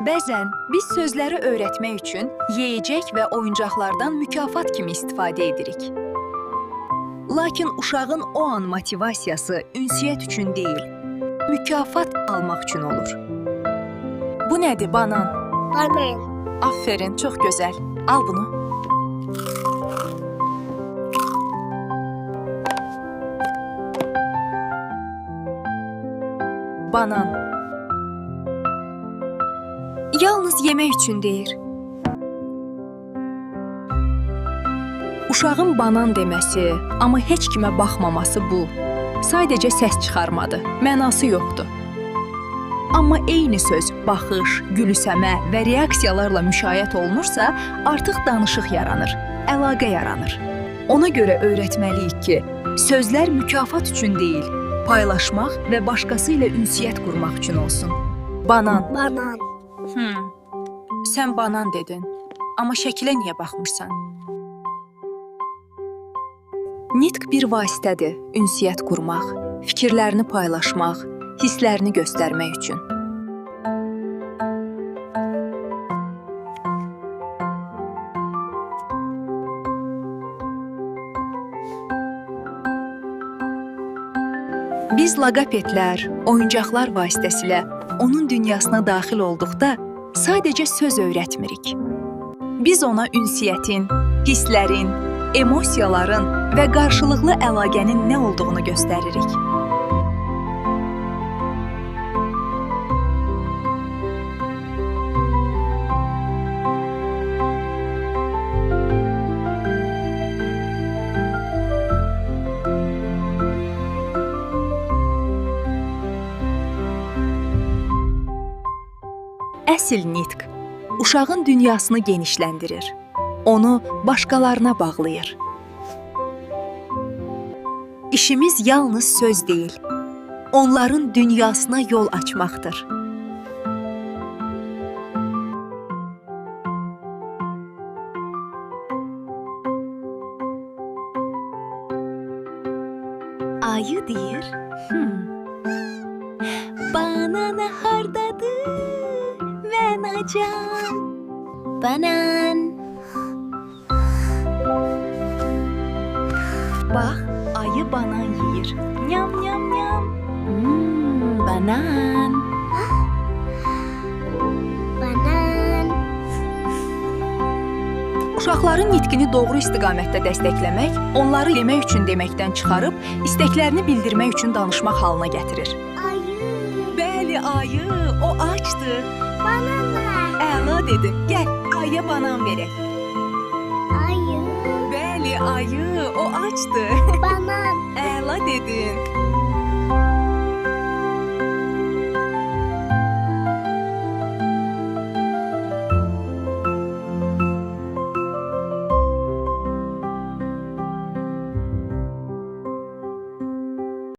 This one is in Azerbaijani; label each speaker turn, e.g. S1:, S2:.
S1: Bəzən biz sözləri öyrətmək üçün yeyəcək və oyuncaqlardan mükafat kimi istifadə edirik. Lakin uşağın o an motivasiyası ünsiyyət üçün deyil, mükafat almaq üçün olur. Bu nədir, banan?
S2: Banan.
S1: Aferin, çox gözəl. Al bunu. Banan. Yalnız yemək üçün deyir. Uşağın banan deməsi, amma heç kimə baxmaması bu. Sadəcə səs çıxarmadı, mənası yoxdur. Amma eyni söz baxış, gülümsəmə və reaksiyalarla müşayiət olunursa, artıq danışıq yaranır, əlaqə yaranır. Ona görə öyrətməliyik ki, sözlər mükafat üçün deyil, paylaşmaq və başqası ilə ünsiyyət qurmaq üçün olsun. Banan.
S2: Banan.
S1: Sən banan dedin, amma şəkilə niyə baxmırsan? Nitq bir vasitədir, ünsiyyət qurmaq, fikirlərini paylaşmaq, hisslərini göstərmək üçün. Biz laqapedlər, oyuncaqlar vasitəsilə onun dünyasına daxil olduqda sadəcə söz öyrətmirik. Biz ona ünsiyyətin, hisslərin, emosiyaların və qarşılıqlı əlaqənin nə olduğunu göstəririk. Əsl nitq uşağın dünyasını genişləndirir, onu başqalarına bağlayır. İşimiz yalnız söz deyil, onların dünyasına yol açmaqdır. Ayı deyir, banana hardadır? Mən acam.
S2: Banan.
S1: Bax, ayı banan yeyir. Nyam nyam nyam. Banan.
S2: Banan.
S1: Uşaqların nitqini doğru istiqamətdə dəstəkləmək, onları yemək üçün deməkdən çıxarıb, istəklərini bildirmək üçün danışmaq halına gətirir.
S2: Ayı.
S1: Bəli, ayı, o acdır.
S2: Banana.
S1: Əla dedi. Gəl, ayıya banan verək.
S2: Ayı.
S1: Bəli, ayı, o acdır.
S2: Banan.
S1: Əla dedin.